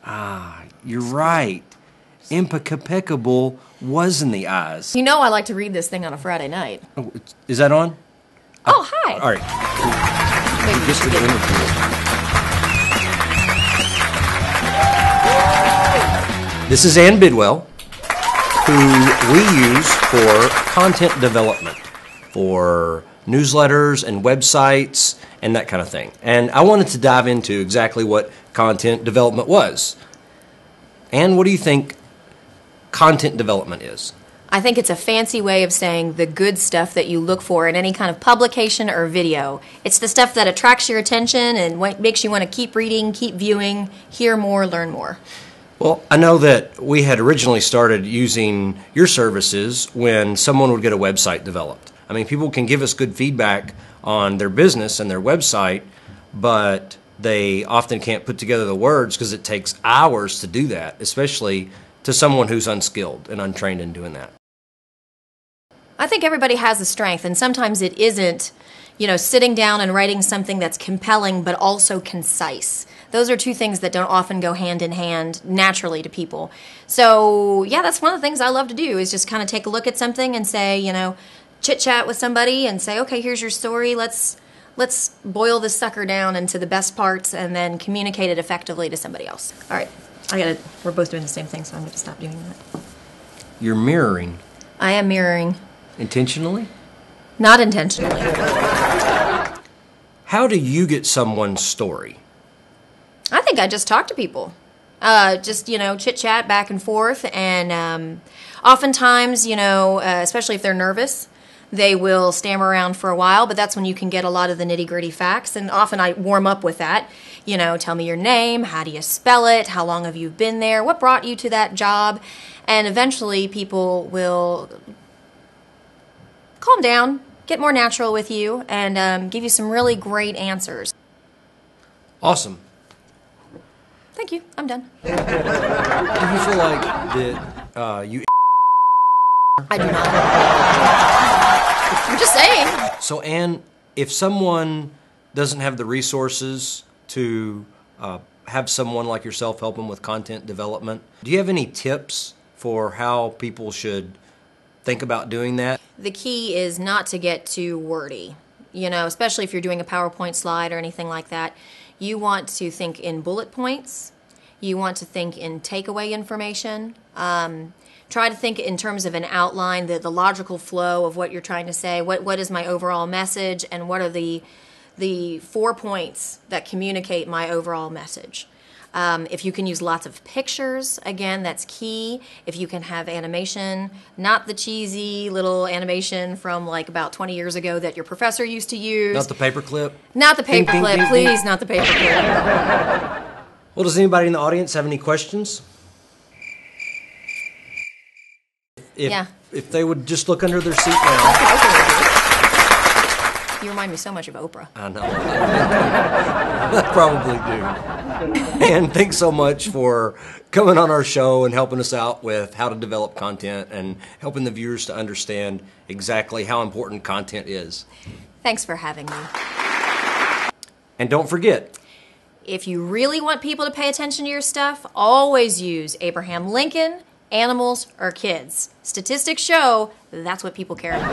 Ah, you're right. Impeccable was in the eyes. You know I like to read this thing on a Friday night. Oh, is that on? Oh, hi. All right. Maybe we Just should for the get- interview. This is Anne Bidwell, who we use for content development, for newsletters and websites and that kind of thing. And I wanted to dive into exactly what content development was. Anne, what do you think content development is? I think it's a fancy way of saying the good stuff that you look for in any kind of publication or video. It's the stuff that attracts your attention and makes you want to keep reading, keep viewing, hear more, learn more. Well, I know that we had originally started using your services when someone would get a website developed. I mean, people can give us good feedback on their business and their website, but they often can't put together the words because it takes hours to do that, especially to someone who's unskilled and untrained in doing that. I think everybody has a strength, and sometimes it isn't, sitting down and writing something that's compelling but also concise. Those are two things that don't often go hand in hand naturally to people. So, yeah, that's one of the things I love to do is just kind of take a look at something and say, chit-chat with somebody and say, okay, here's your story. Let's boil this sucker down into the best parts and then communicate it effectively to somebody else. All right, we're both doing the same thing, so I'm going to stop doing that. You're mirroring. I am mirroring. Intentionally? Not intentionally. How do you get someone's story? I think I just talk to people. Chit-chat back and forth. And oftentimes, especially if they're nervous, they will stammer around for a while, but that's when you can get a lot of the nitty-gritty facts. And often I warm up with that. Tell me your name, how do you spell it, how long have you been there, what brought you to that job? And eventually people will calm down, get more natural with you, and give you some really great answers. Awesome. Thank you. I'm done. Do you feel like that you... I do not. I'm just saying. So, Anne, if someone doesn't have the resources to have someone like yourself help them with content development, do you have any tips for how people should think about doing that? The key is not to get too wordy, especially if you're doing a PowerPoint slide or anything like that. You want to think in bullet points. You want to think in takeaway information. Try to think in terms of an outline, the logical flow of what you're trying to say. What is my overall message, and what are the 4 points that communicate my overall message? If you can use lots of pictures, again, that's key. If you can have animation, not the cheesy little animation from like about 20 years ago that your professor used to use. Not the paperclip? Not the Ding, ding, paperclip, ding, please, ding. not the paperclip. Well, does anybody in the audience have any questions? If they would just look under their seat now. You remind me so much of Oprah. I know. I probably do. And thanks so much for coming on our show and helping us out with how to develop content and helping the viewers to understand exactly how important content is. Thanks for having me. And don't forget, if you really want people to pay attention to your stuff, always use Abraham Lincoln, animals, or kids. Statistics show that's what people care about.